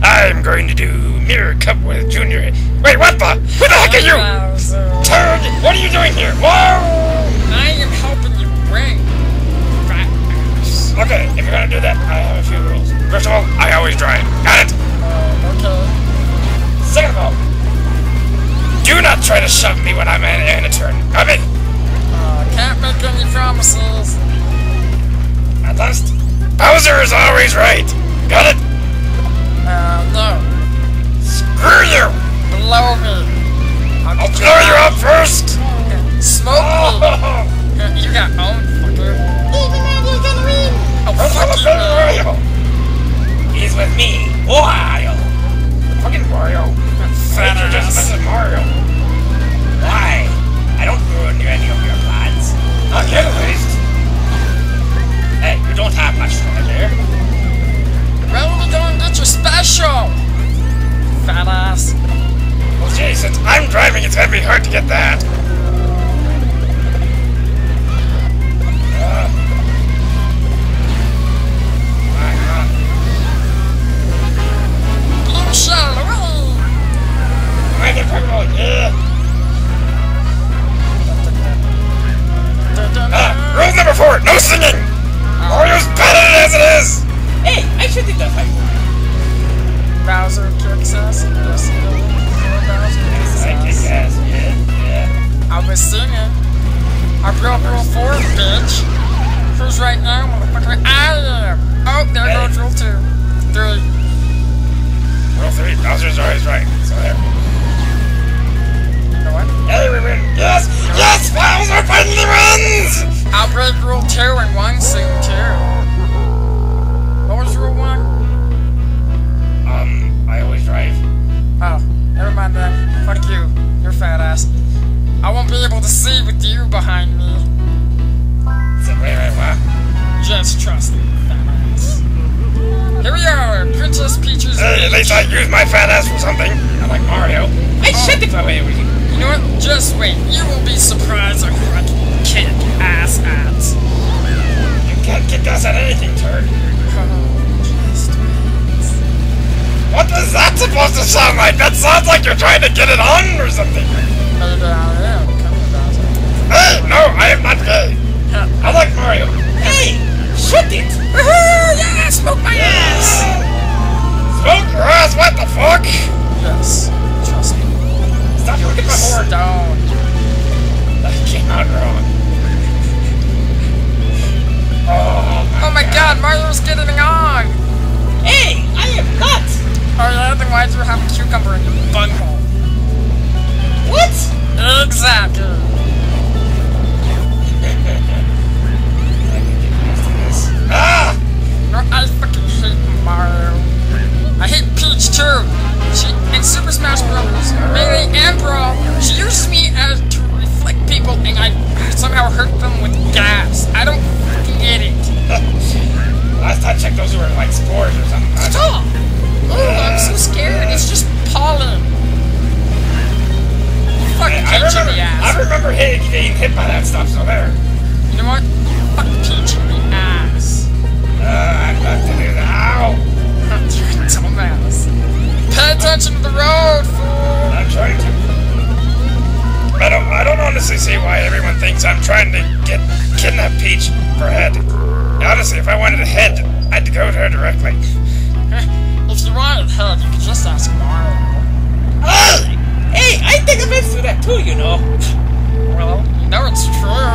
I'm going to do Mirror Cup with Junior. Wait, what the? Who the heck are you? Turd! What are you doing here? Whoa! I am helping you bring fat ass. Okay, if you're gonna do that, I have a few rules. First of all, I always drive. Got it? Okay. Second of all, do not try to shove me when I'm in a turn. Copy? Can't make any promises. At last, Bowser is always right. Got it? No. Screw you! Blow me. I'll blow you up first! Smoke me. You got owned, fucker. Even Mario's gonna win. Oh, fuck you, Mario. He's with me. Wario. Fucking Mario. Fat You're just messing Mario. Why? I don't ruin any of your plans. Not yet, at least. Hey, you don't have much time here. When are we gonna get your special? Fat ass. Well, gee, since I'm driving, it's gonna be hard to get that. Blue shell, away! I can talk about rule number 4, no singing! Mario's better as it is! Hey, I should think that fight. Bowser kicks ass. Bowser kicks I kick ass, yeah. I was singing. I broke rule 4, bitch. Who's right now, motherfucker? I am. Oh, there goes rule 2. 3. Rule 3, Bowser's always right. So there. You know what? Hey, we win. Yes! Yes! Bowser finally wins! I'll break rule 2 and 1 soon, too. What was rule 1? I always drive. Oh, never mind then. Fuck you. You're fat ass. I won't be able to see with you behind me. Wait, what? Just trust me, fat ass. Here we are, Princess Peach's Hey, at least I use my fat ass for something. Unlike Mario. I should if I wait everything. You know what? Just wait. You will be surprised at who I can kick ass at. You can't kick ass at anything, turd. Just wait. What is that supposed to sound like? That sounds like you're trying to get it on or something. Maybe I am. Come on, Bowser. Hey, no, I am not gay. I like Mario. Hey, shoot it. Woohoo! Yeah, smoke my ass! Smoke your ass, what the fuck? Yes, trust me. Stop looking at my horn. Stone. That came out wrong. Oh my god, Mario's getting on! Hey, I am not! Oh yeah, then why'd you have a cucumber in your bunghole? What? Exactly. Ah! No, I fucking hate Mario. I hate Peach too. She in Super Smash Bros. Melee and Brawl, she uses me as to reflect people, and I somehow hurt them with gas. I don't fucking get it. Last I checked, those were like spores or something. Stop! Oh, I'm so scared. It's just pollen. Fucking Peach in the ass. I remember getting hit by that stuff, so there. You know what? Fuck Peach in the ass. I'd love to do that. Ow! You're a dumbass. Pay attention to the road, fool! I'm trying to. I don't honestly see why everyone thinks I'm trying to kidnap Peach for head. Honestly, if I wanted a head, I'd go to her directly. If you wanted head, you could just ask Mario. Hey! Hey, I think I've been through that too, you know. Well, you know it's true.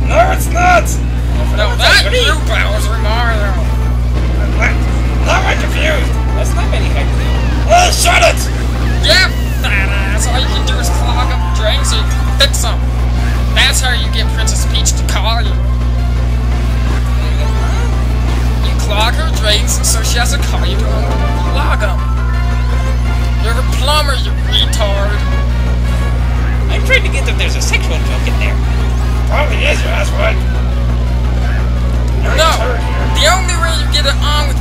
No, it's not! No, that you, Bowser Mario. Now I'm confused. That's not any heck. Oh, shut it! Yeah, fat ass. All you can do is clog up drains so you can fix them. That's how you get Princess Peach to call you. You clog her drains so she has to call you to unclog them. You're a plumber, you retard. I'm trying to get that there's a sexual joke in there. Probably is, you asswipe. No, the only way you get it on with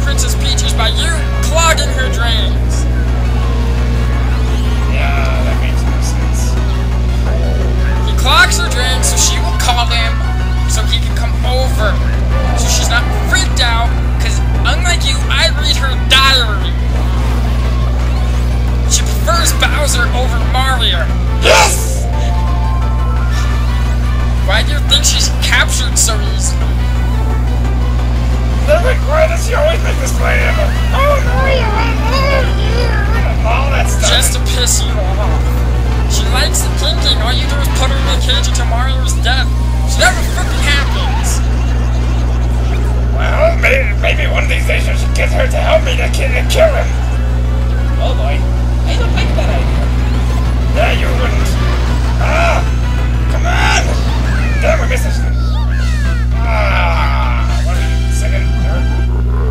Princess Peach is by you clogging her drains. Yeah, that makes no sense. He clogs her drains so she will call him so he can come over. So she's not freaked out, because unlike you, I read her this pineapple. Oh, Mario, I love you. All that stuff. Just to piss you off. She likes the thinking. All you do is put her in a cage until Mario's dead. She never freaking happens. Well, maybe one of these days I should get her to help me to kill him. Oh boy, I don't like that idea. Yeah, you wouldn't. Ah! Come on! Damn, we missed this thing. Ah! What are you, second, third?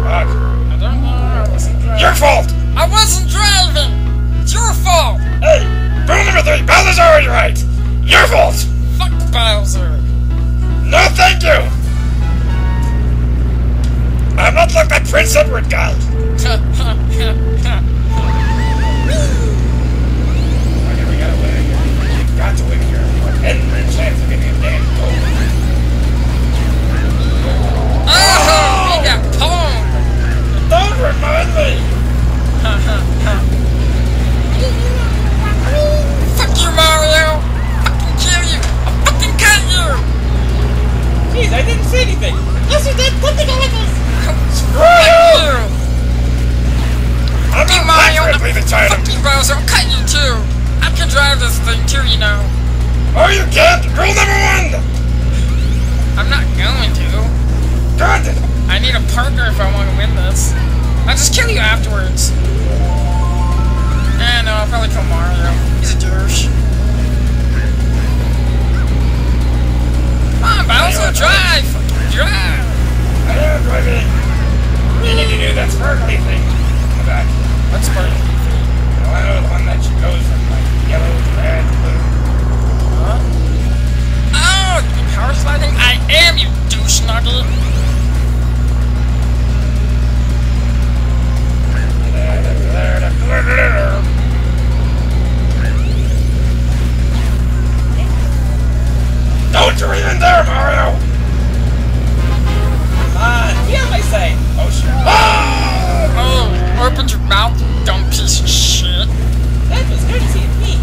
Fuck. I don't know. I wasn't driving. Your fault! I wasn't driving! It's your fault! Hey! Rule number 3, Bowser's already right! Your fault! Fuck Bowser! No thank you! I'm not like that Prince Edward guy! Okay, we gotta win here. We've got to win here. And the chance of getting a damn goal. Oh! We got pwned! Don't remind me! Fuck you, Mario! Fucking kill you! I'll fucking cut you! Jeez, I didn't say anything! Yes, you did. Put the chemicals. Screw Fuck you! you! I'm Fuck you, not Mario! accurately the China. Fuck you, Bowser! I'll cut you too! I can drive this thing too, you know. Oh, you can't! Rule number 1! I'm not going to. Good! I need a partner if I want to win this. I'll just kill you afterwards. No, I'll probably kill Mario. He's a douche. Come on, Bowser, drive! Drive! I am driving! You need to do that sparkly thing. Come back. What's sparkly? The one that goes from like yellow to red to blue. What? Oh, you power sliding? I am, you douche nugget! Don't you even there, Mario! Come on, get on my side! Oh shit! Oh, open your mouth, you dumb piece of shit. That was courtesy of me.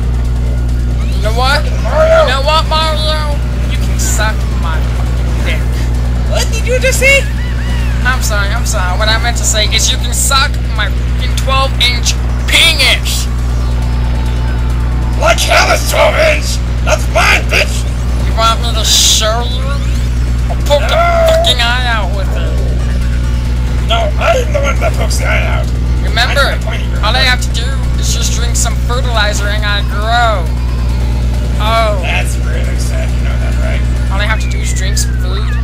You know what? Mario! You know what, Mario? You can suck my fucking dick. What did you just say? I'm sorry. What I meant to say is you can suck my fucking 12-inch penis. Like hell it's 12-inch! That's mine, bitch! You want me to show you? I'll poke the fucking eye out with it. No, I'm the one that pokes the eye out. Remember, all I have to do is just drink some fertilizer and I grow. Oh. That's really sad, you know that, right? All I have to do is drink some food.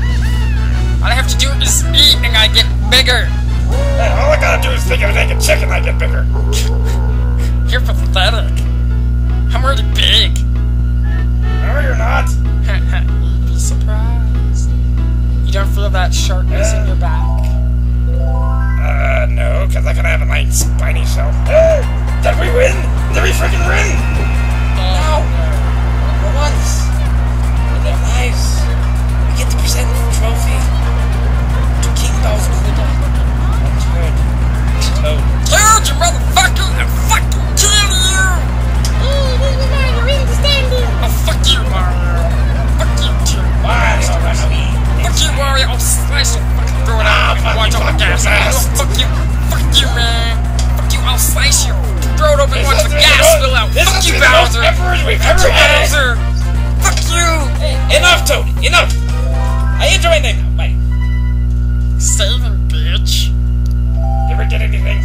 All I have to do is eat and I get bigger. Yeah, all I gotta do is think of a naked chicken and I get bigger. You're pathetic. I'm already big. No, you're not. You'd be surprised. You don't feel that sharpness in your back? No, because I can have a nice spiny shell. Did we win? Did we freaking win? No. For once in their lives, we get to present the trophy to King Bowser. Toad. Toad, you motherfucker! I'll fucking kill you! Mario in the standing. Oh, fuck you, Mario. Fuck you, too. Fuck you, Mario. I'll slice your fucking throat out and watch all the gas. Fuck you. Fuck you, man. Fuck you. I'll slice your throat open and watch the gas spill out. Fuck you, Bowser. Fuck you, Bowser. Fuck you. Hey, enough, Toad. Enough. I enjoy my name now. Bye. Saving, bitch. You ever get anything?